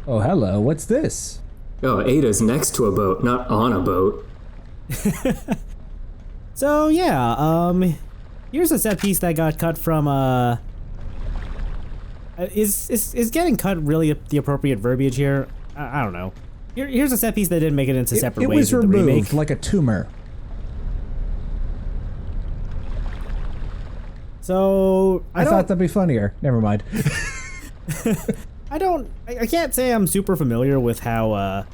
Oh, hello. What's this? Oh, Ada's next to a boat, not on a boat. So yeah, here's a set piece that got cut from is getting cut really the appropriate verbiage here? I don't know. Here's a set piece that didn't make it into separate ways. It was removed the remake. like a tumor. So I thought that'd be funnier. Never mind. I can't say I'm super familiar with how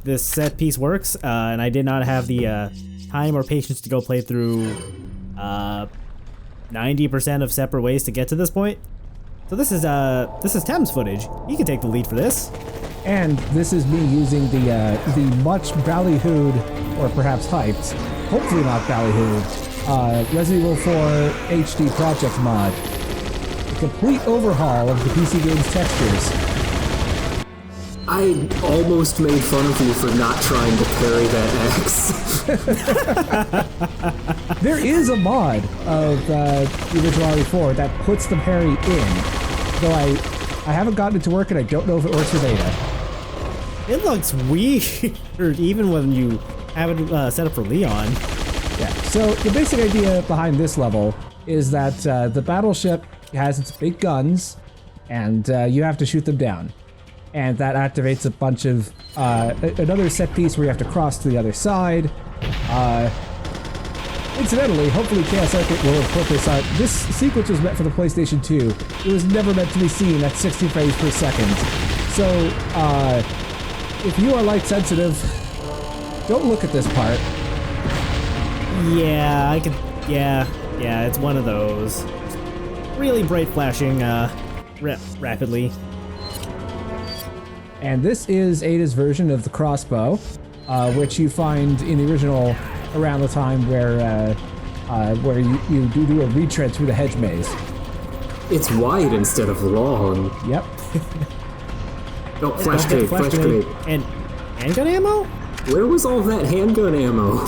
this set piece works, and I did not have the time or patience to go play through 90% of separate ways to get to this point. So this is Tem's footage. He can take the lead for this. And this is me using the much ballyhooed, or perhaps hyped, hopefully not ballyhooed, Resident Evil 4 HD Project mod. A complete overhaul of the PC game's textures. I almost made fun of you for not trying to parry that axe. There is a mod of the original RE4 that puts the parry in, though I haven't gotten it to work and I don't know if it works with Ada. It looks weird, even when you have it set up for Leon. Yeah, so the basic idea behind this level is that the battleship has its big guns, and you have to shoot them down. And that activates a bunch of another set piece where you have to cross to the other side. Incidentally, hopefully ChaosArgate will report this out. This sequence was meant for the PlayStation 2. It was never meant to be seen at 60 frames per second. So, if you are light sensitive, don't look at this part. Yeah, I could. Yeah, it's one of those. Really bright flashing, rapidly. And this is Ada's version of the crossbow, which you find in the original around the time where you do a retread through the hedge maze. It's wide instead of long. Yep. Oh, flash grenade. And handgun ammo? Where was all that handgun ammo?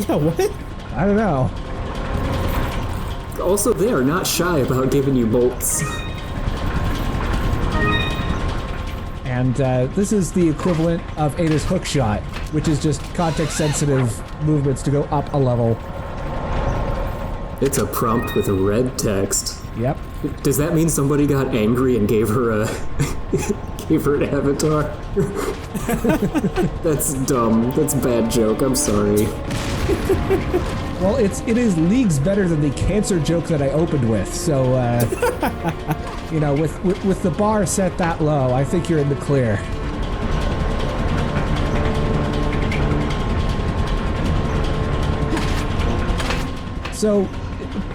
Yeah, what? I don't know. Also, they are not shy about giving you bolts. And this is the equivalent of Ada's hook shot, which is just context-sensitive movements to go up a level. It's a prompt with red text. Yep. Does that mean somebody got angry and gave her a gave her an avatar? That's dumb. That's a bad joke. I'm sorry. Well, it is leagues better than the cancer joke that I opened with. So, you know, with the bar set that low, I think you're in the clear. So,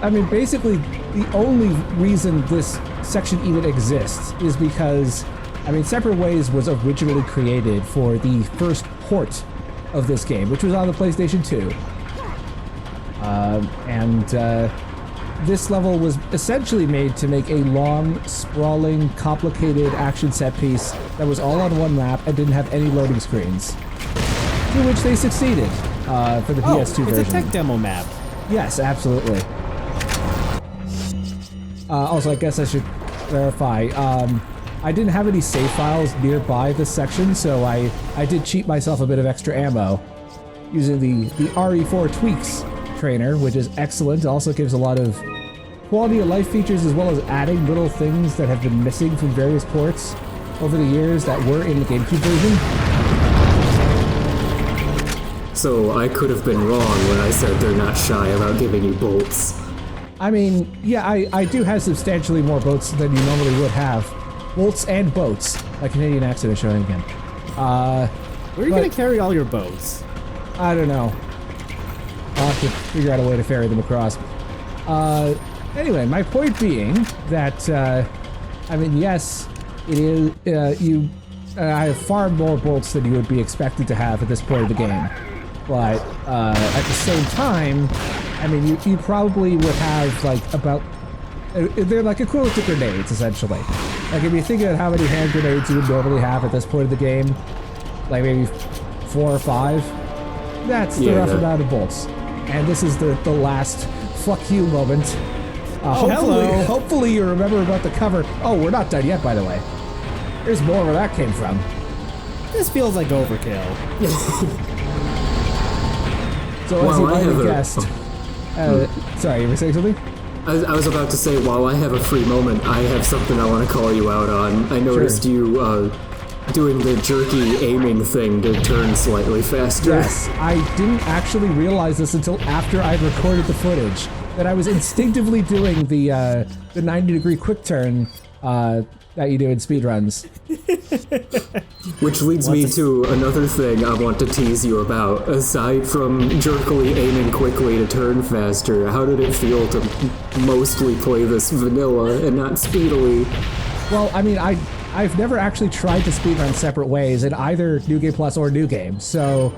I mean, basically, the only reason this section even exists is because, I mean, Separate Ways was originally created for the first port of this game, which was on the PlayStation 2. This level was essentially made to make a long, sprawling, complicated action set piece that was all on one map and didn't have any loading screens. To which they succeeded for the PS2 version. It's a tech demo map. Yes, absolutely. Also, I guess I should clarify. I didn't have any save files nearby this section, so I did cheat myself a bit of extra ammo using the RE4 tweaks trainer, which is excellent. It also gives a lot of quality of life features as well as adding little things that have been missing from various ports over the years that were in the GameCube version. So I could have been wrong when I said they're not shy about giving you bolts. I mean, yeah, I do have substantially more boats than you normally would have. Bolts and boats. My Canadian accent is showing again. Where are you going to carry all your boats? I don't know. I'll have to figure out a way to ferry them across. Anyway, my point being that, I mean, yes, it is, I have far more bolts than you would be expected to have at this point of the game. But, at the same time, I mean, you probably would have, like, about, they're like equivalent to grenades, essentially. Like, if you think about how many hand grenades you would normally have at this point of the game, like maybe 4 or 5, that's the rough amount of bolts. And this is the last fuck you moment. Hello. Hopefully you remember about the cover. Oh, we're not done yet, by the way. There's more where that came from. This feels like overkill. So as you might have guessed... sorry, you were saying something? I was about to say, while I have a free moment, I have something I want to call you out on. I noticed you doing the jerky aiming thing to turn slightly faster. Yes, I didn't actually realize this until after I'd recorded the footage, that I was instinctively doing the 90-degree quick turn that you do in speedruns. Which leads me to another thing I want to tease you about. Aside from jerkily aiming quickly to turn faster, how did it feel to mostly play this vanilla and not speedily? Well, I mean, I've never actually tried to speedrun separate ways in either New Game Plus or New Game, so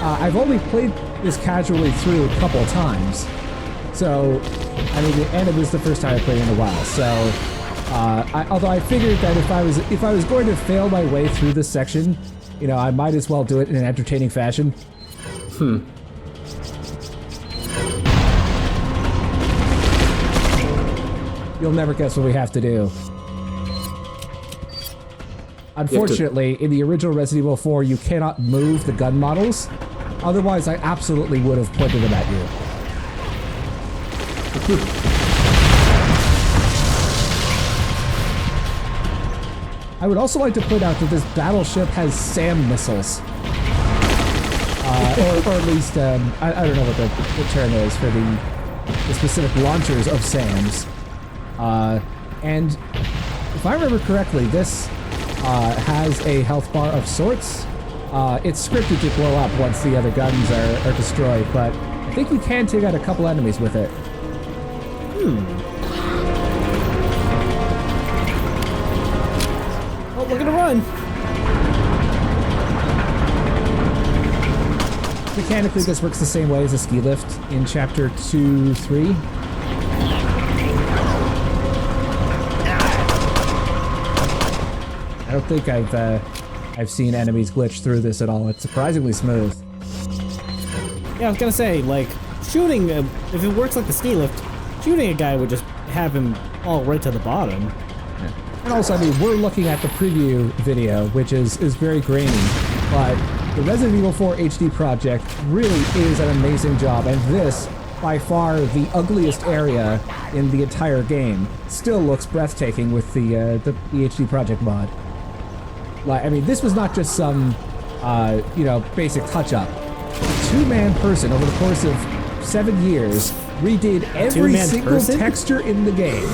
I've only played this casually through a couple of times. So, I mean, and it was the first time I played in a while, so... although I figured that if I was going to fail my way through this section, you know, I might as well do it in an entertaining fashion. You'll never guess what we have to do. Unfortunately, in the original Resident Evil 4, you cannot move the gun models. Otherwise, I absolutely would have pointed them at you. I would also like to point out that this battleship has SAM missiles. Or at least, I don't know what the term is for the specific launchers of SAMs. And if I remember correctly, this has a health bar of sorts. It's scripted to blow up once the other guns are destroyed, but I think you can take out a couple enemies with it. Oh, we're gonna run! Mechanically, this works the same way as a ski lift in Chapter 2-3. I don't think I've seen enemies glitch through this at all. It's surprisingly smooth. Yeah, I was gonna say, like, shooting, if it works like the ski lift, shooting a guy would just have him all right to the bottom. And also, I mean, we're looking at the preview video, which is very grainy, but the Resident Evil 4 HD project really is an amazing job, and this, by far the ugliest area in the entire game, still looks breathtaking with the HD project mod. Like, I mean, this was not just some, you know, basic touch-up. A two-man person over the course of 7 years redid every single texture in the game.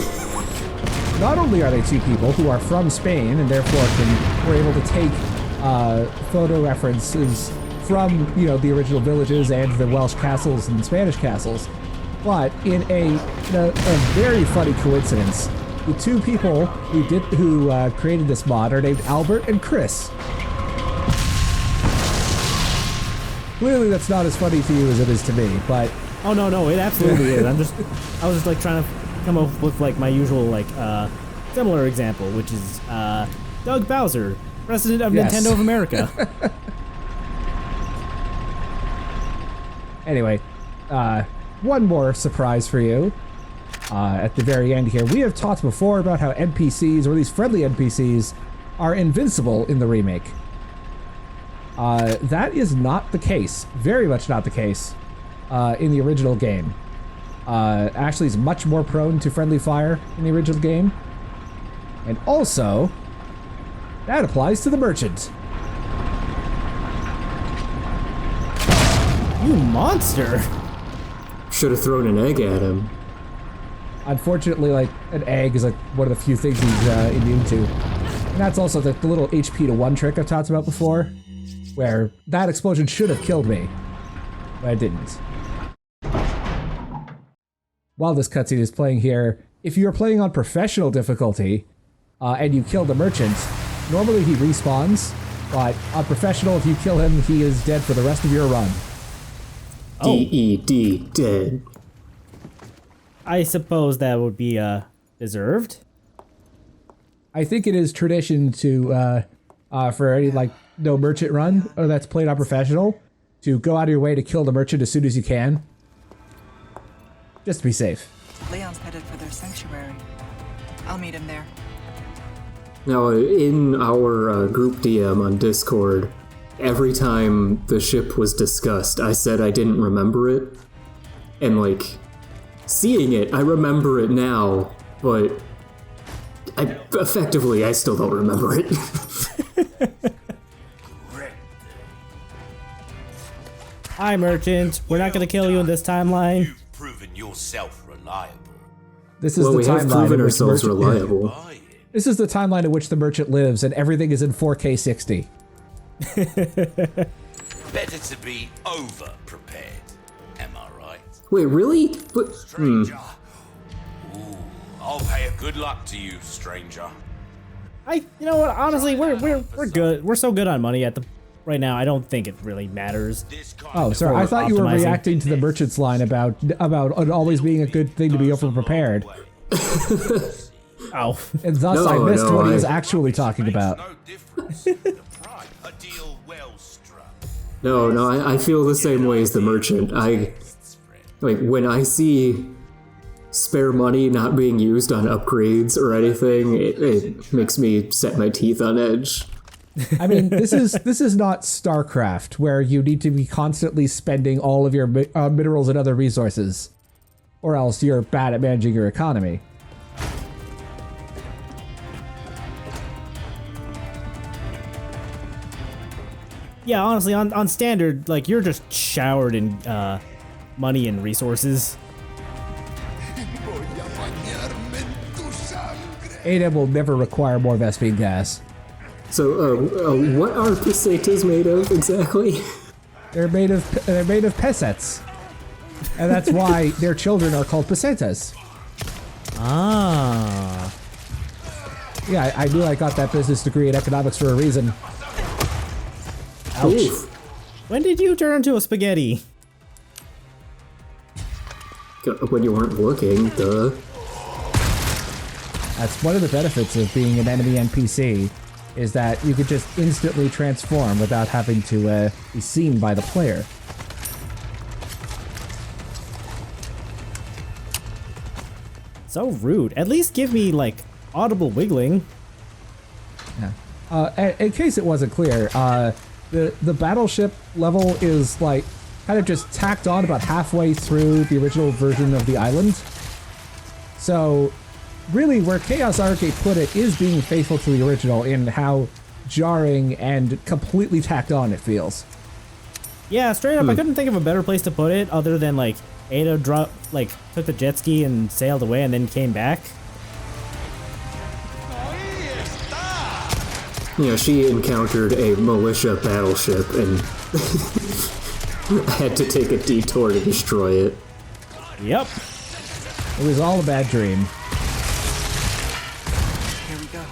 Not only are they two people who are from Spain and therefore were able to take photo references from, you know, the original villages and the Welsh castles and Spanish castles, but in a very funny coincidence, the two people who created this mod are named Albert and Chris. Clearly, that's not as funny to you as it is to me, but oh no, it absolutely is. I was just like trying to come up with like my usual like similar example, which is Doug Bowser, president of Nintendo of America. Anyway, one more surprise for you at the very end here. We have talked before about how NPCs, or these friendly NPCs, are invincible in the remake. That is not the case. Very much not the case in the original game. Ashley is much more prone to friendly fire in the original game. And also, that applies to the merchant. You monster! Should have thrown an egg at him. Unfortunately, like, an egg is like one of the few things he's immune to. And that's also the little HP to 1 trick I've talked about before, where that explosion should have killed me, but it didn't. While this cutscene is playing here, if you are playing on professional difficulty, and you kill the merchant, normally he respawns, but on professional, if you kill him, he is dead for the rest of your run. D-E-D, dead. I suppose that would be deserved. I think it is tradition to, for any, like, no merchant run, or that's played on professional, to go out of your way to kill the merchant as soon as you can. Just to be safe. Leon's headed for their sanctuary. I'll meet him there. Now, in our group DM on Discord, every time the ship was discussed, I said I didn't remember it. And, like, seeing it, I remember it now, but I still don't remember it. Hi, merchant. We're not going to kill you in this timeline. You've proven yourself reliable. This is Well, the we have timeline proven in which the ourselves merchant, reliable. This is the timeline in which the merchant lives, and everything is in 4K 60. Better to be over prepared. Am I right? Wait, really? But, Stranger. Ooh, I'll pay a good luck to you, stranger. You know what? Honestly, we're good. We're so good on money at the right now. I don't think it really matters. This kind Oh, of sorry. I thought you were optimizing. reacting to the merchant's line about it always being a good thing to be over prepared, Oh, and thus No, I missed no, what he was I- actually talking makes about. no difference. The price, a deal well struck. no, I feel the same way as the merchant. Like, when I see spare money not being used on upgrades or anything, it makes me set my teeth on edge. I mean, this is not StarCraft where you need to be constantly spending all of your minerals and other resources, or else you're bad at managing your economy. yeah. Honestly, on standard, like you're just showered in money and resources. Ada will never require more Vespine gas. So, what are pesetas made of exactly? They're made of pesets, and that's why their children are called pesetas. Ah. Yeah, I knew I got that business degree in economics for a reason. Ouch. Oof. When did you turn into a spaghetti? When you weren't looking, duh. That's one of the benefits of being an enemy NPC, is that you could just instantly transform without having to be seen by the player. So rude. At least give me like audible wiggling. In case it wasn't clear, the battleship level is like kind of just tacked on about halfway through the original version of the island. So really where ChaosArgate put it is being faithful to the original in how jarring and completely tacked on it feels. Yeah, straight up, I couldn't think of a better place to put it other than like Ada took the jet ski and sailed away and then came back. You know, she encountered a militia battleship and had to take a detour to destroy it. Yep. It was all a bad dream. Here we go.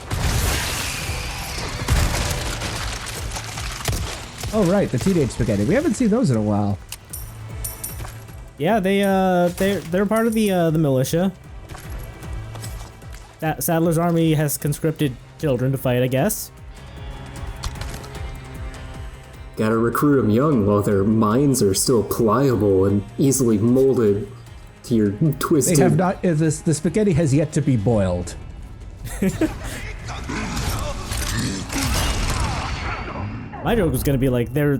Oh right, the teenage spaghetti. We haven't seen those in a while. Yeah, they're part of the militia. That Sadler's army has conscripted children to fight, I guess. Gotta recruit them young while their minds are still pliable and easily molded to your twisted... They have not. The spaghetti has yet to be boiled. My joke was gonna be like they're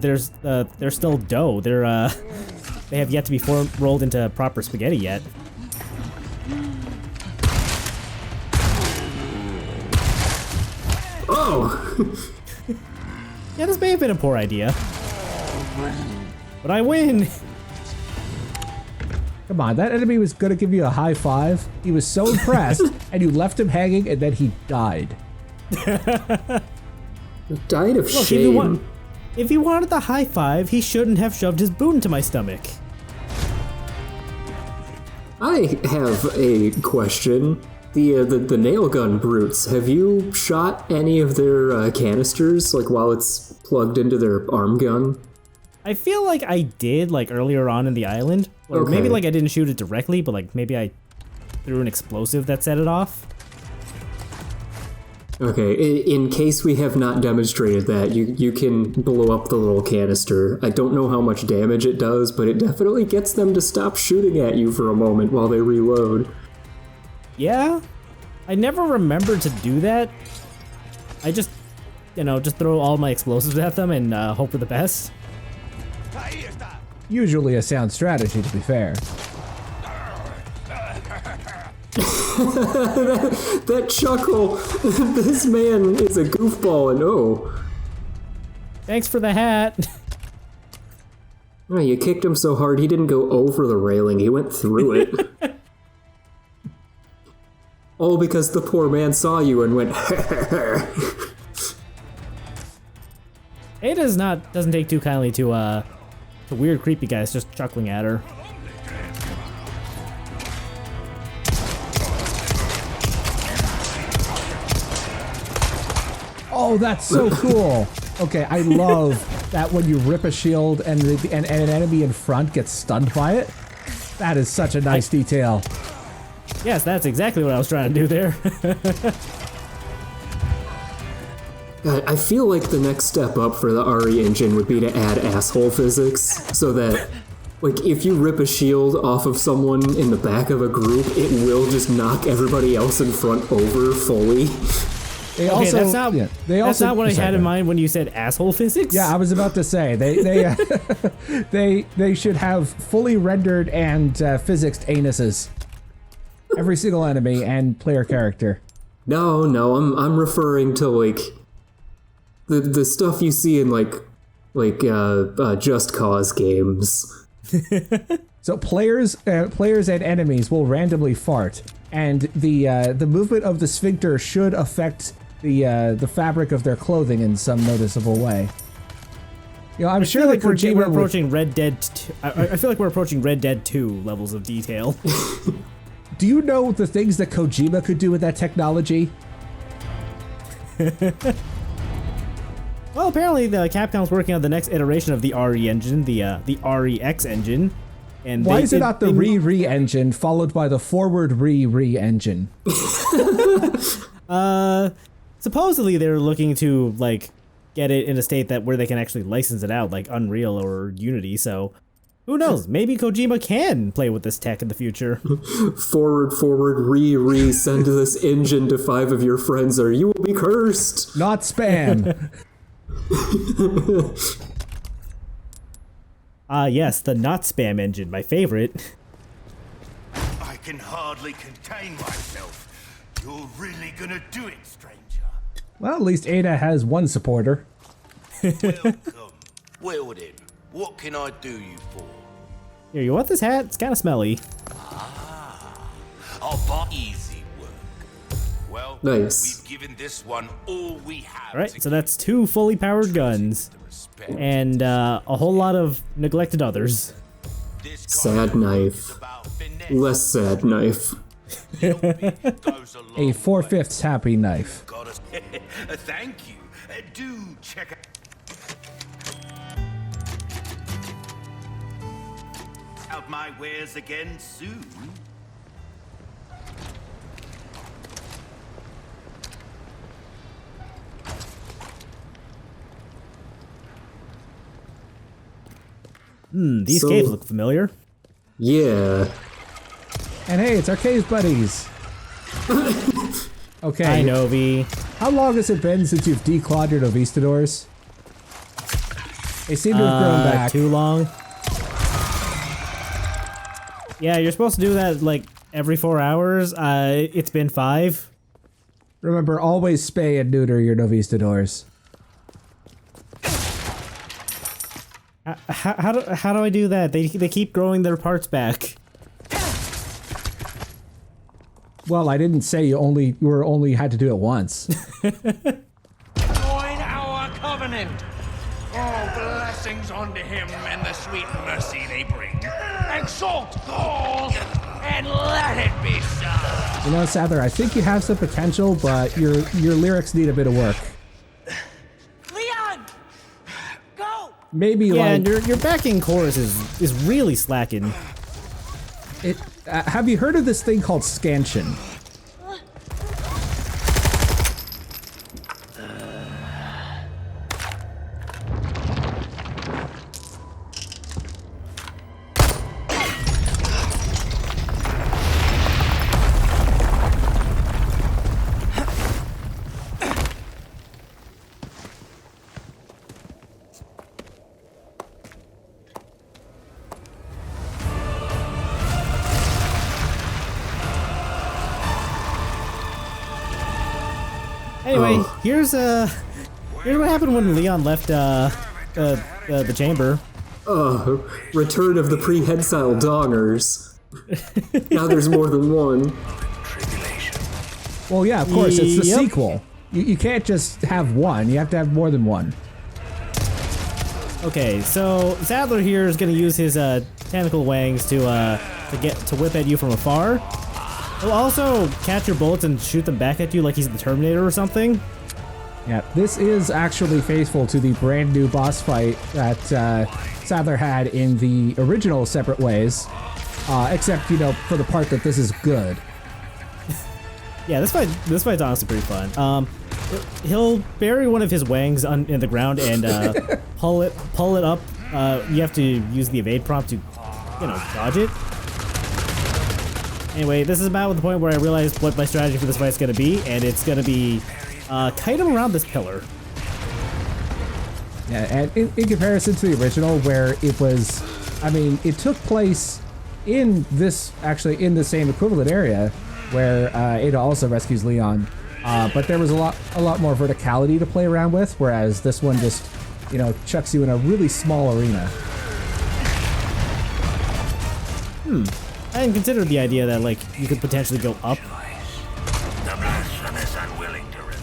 still dough. They have yet to be rolled into proper spaghetti yet. Oh! Yeah, this may have been a poor idea. But I win! Come on, that enemy was gonna give you a high five. He was so impressed, and you left him hanging, and then he died. Died of Look, shame. if he wanted the high five, he shouldn't have shoved his boot into my stomach. I have a question. The nail gun brutes, have you shot any of their canisters, like while it's plugged into their arm gun? I feel like I did, like earlier on in the island. Or Okay. maybe like I didn't shoot it directly, but like maybe I threw an explosive that set it off. Okay, in case we have not demonstrated that, you can blow up the little canister. I don't know how much damage it does, but it definitely gets them to stop shooting at you for a moment while they reload. Yeah? I never remembered to do that. I just, just throw all my explosives at them and hope for the best. Usually a sound strategy, to be fair. That chuckle. This man is a goofball, and oh. Thanks for the hat. Oh, you kicked him so hard he didn't go over the railing, he went through it. All because the poor man saw you and went Ada doesn't take too kindly to weird creepy guys just chuckling at her. Oh, that's so cool. Okay, I love that when you rip a shield and an enemy in front gets stunned by it. That is such a nice detail. Yes, that's exactly what I was trying to do there. I feel like the next step up for the RE engine would be to add asshole physics, so that, like, if you rip a shield off of someone in the back of a group, it will just knock everybody else in front over fully. That's not what I had in mind when you said asshole physics. Yeah, I was about to say they should have fully rendered and physicsed anuses. Every single enemy and player character. No, I'm referring to like the stuff you see in like Just Cause games. So players and enemies will randomly fart, and the movement of the sphincter should affect the fabric of their clothing in some noticeable way. I'm sure like we're approaching Red Dead. I feel like we're approaching Red Dead 2 levels of detail. Do you know the things that Kojima could do with that technology? Well, apparently the Capcom's working on the next iteration of the RE engine, the REX engine. And why is it not the re engine followed by the forward re engine? Supposedly they're looking to like get it in a state where they can actually license it out, like Unreal or Unity. So who knows? Maybe Kojima can play with this tech in the future. Forward, re, send this engine to 5 of your friends or you will be cursed. Not spam. Yes, the not spam engine, my favorite. I can hardly contain myself. You're really gonna do it, stranger. Well, at least Ada has one supporter. Welcome. Well then, what can I do you for? Here, you want this hat? It's kind of smelly. I'll buy easy work. Well, nice. We've given this one all we have. All right, so that's 2 fully powered guns and a whole lot of neglected others. Sad knife. Less sad knife. A 4/5 happy knife. Thank you. Do check out my wares again soon. These caves look familiar. Yeah. And hey, it's our cave buddies. Okay. Hi, Novi. How long has it been since you've declawed your Novistadors? They seem to have grown back. Too long. Yeah, you're supposed to do that like every 4 hours. It's been 5. Remember, always spay and neuter your Novistadors. How do I do that? They keep growing their parts back. Well, I didn't say you only had to do it once. Join our covenant. All blessings unto him and the sweet mercy they bring. Exalt all and let it be so. You know, Sadler, I think you have some potential, but your lyrics need a bit of work. Leon, go. Maybe and your backing chorus is really slacking. Have you heard of this thing called scansion? here's what happened when Leon left the chamber. Return of the prehensile dongers. Now there's more than one. Well, yeah, of course, it's the Yep. sequel. You can't just have one. You have to have more than one. Okay, so Sadler here is gonna use his tentacle wangs to whip at you from afar. He'll also catch your bullets and shoot them back at you like he's the Terminator or something. Yeah, this is actually faithful to the brand new boss fight that Sadler had in the original Separate Ways, except, you know, for the part that this is good. Yeah, this fight's honestly pretty fun. He'll bury one of his wangs in the ground and pull it up. You have to use the evade prompt to, you know, dodge it. Anyway, this is about the point where I realized what my strategy for this fight's gonna be, and it's gonna be kite him around this pillar. Yeah, and in comparison to the original, where it was, I mean, it took place in this, actually in the same equivalent area, where Ada also rescues Leon, but there was a lot more verticality to play around with, whereas this one just, you know, chucks you in a really small arena. I hadn't considered the idea that, like, you could potentially go up.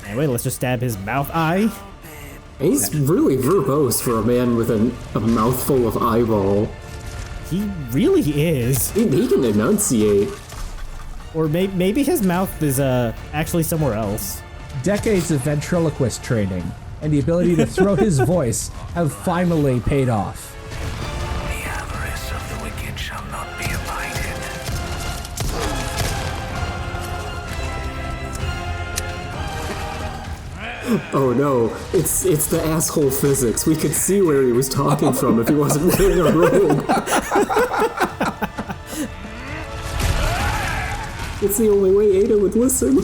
Anyway, let's just stab his mouth eye. He's really verbose for a man with a mouthful of eyeball. He really is. He can enunciate. Or maybe his mouth is actually somewhere else. Decades of ventriloquist training and the ability to throw his voice have finally paid off. The avarice of the wicked shall not be abided. Oh no, it's the asshole physics. We could see where he was talking from if he wasn't wearing a robe. It's the only way Ada would listen.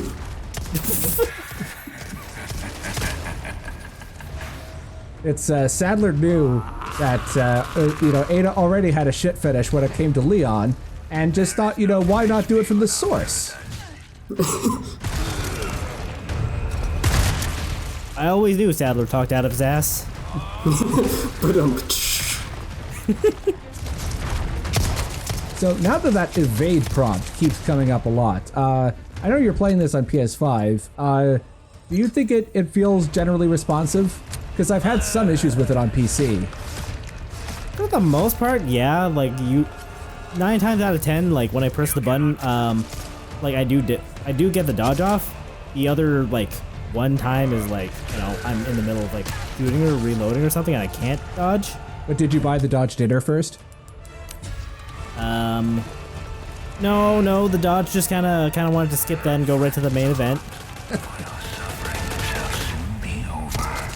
It's Sadler knew that you know, Ada already had a shit fetish when it came to Leon, and just thought, you know, why not do it from the source? I always knew Sadler talked out of his ass. But So now that evade prompt keeps coming up a lot, I know you're playing this on PS5. Do you think it feels generally responsive? Because I've had some issues with it on PC. For the most part, yeah. Like 9 times out of 10, like when I press the button, like I do get the dodge off. The other like one time is like, you know, I'm in the middle of like shooting or reloading or something and I can't dodge. But did you buy the dodge dinner first? No, the dodge just kind of wanted to skip that and go right to the main event. Your suffering shall soon be over.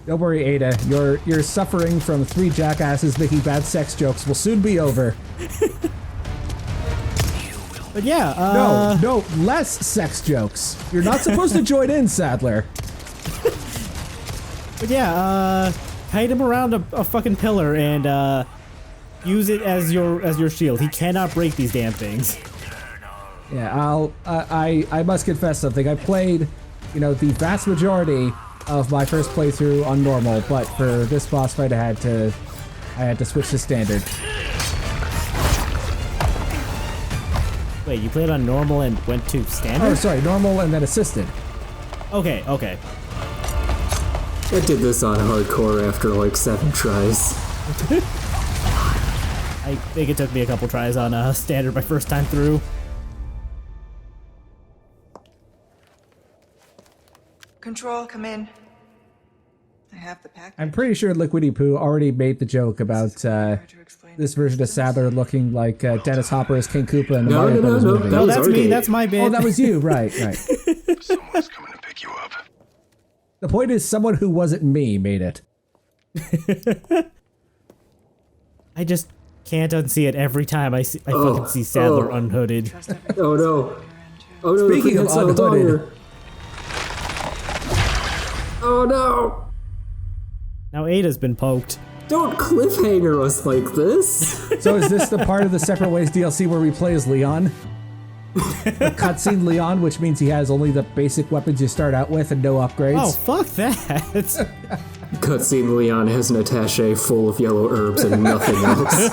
Don't worry, Ada. Your suffering from 3 jackasses making bad sex jokes will soon be over. But yeah, No, less sex jokes. You're not supposed to join in, Sadler. But yeah, kite him around a fucking pillar and use it as your shield. He cannot break these damn things. Yeah, I must confess something. I played, you know, the vast majority of my first playthrough on normal, but for this boss fight I had to switch to standard. Wait, you played on normal and went to standard? Oh, sorry, normal and then assisted. Okay. I did this on hardcore after like 7 tries. I think it took me a couple tries on standard my first time through. Control, come in. I have the package. I'm pretty sure Liquidy Poo already made the joke about this version of Sadler looking like Dennis Hopper as King Koopa in the Mario Brothers movie. That was That's me. Argate. That's my bit. Oh, that was you, right. Someone's coming to pick you up. The point is, someone who wasn't me made it. I just can't unsee it every time I fucking see Sadler unhooded. Oh no. Oh no, Speaking the of prehensile unhooded. donger. Oh no! Now Ada's been poked. Don't cliffhanger us like this! So is this the part of the Separate Ways DLC where we play as Leon? A cutscene Leon, which means he has only the basic weapons you start out with and no upgrades. Oh, fuck that. Cutscene Leon has an attaché full of yellow herbs and nothing else.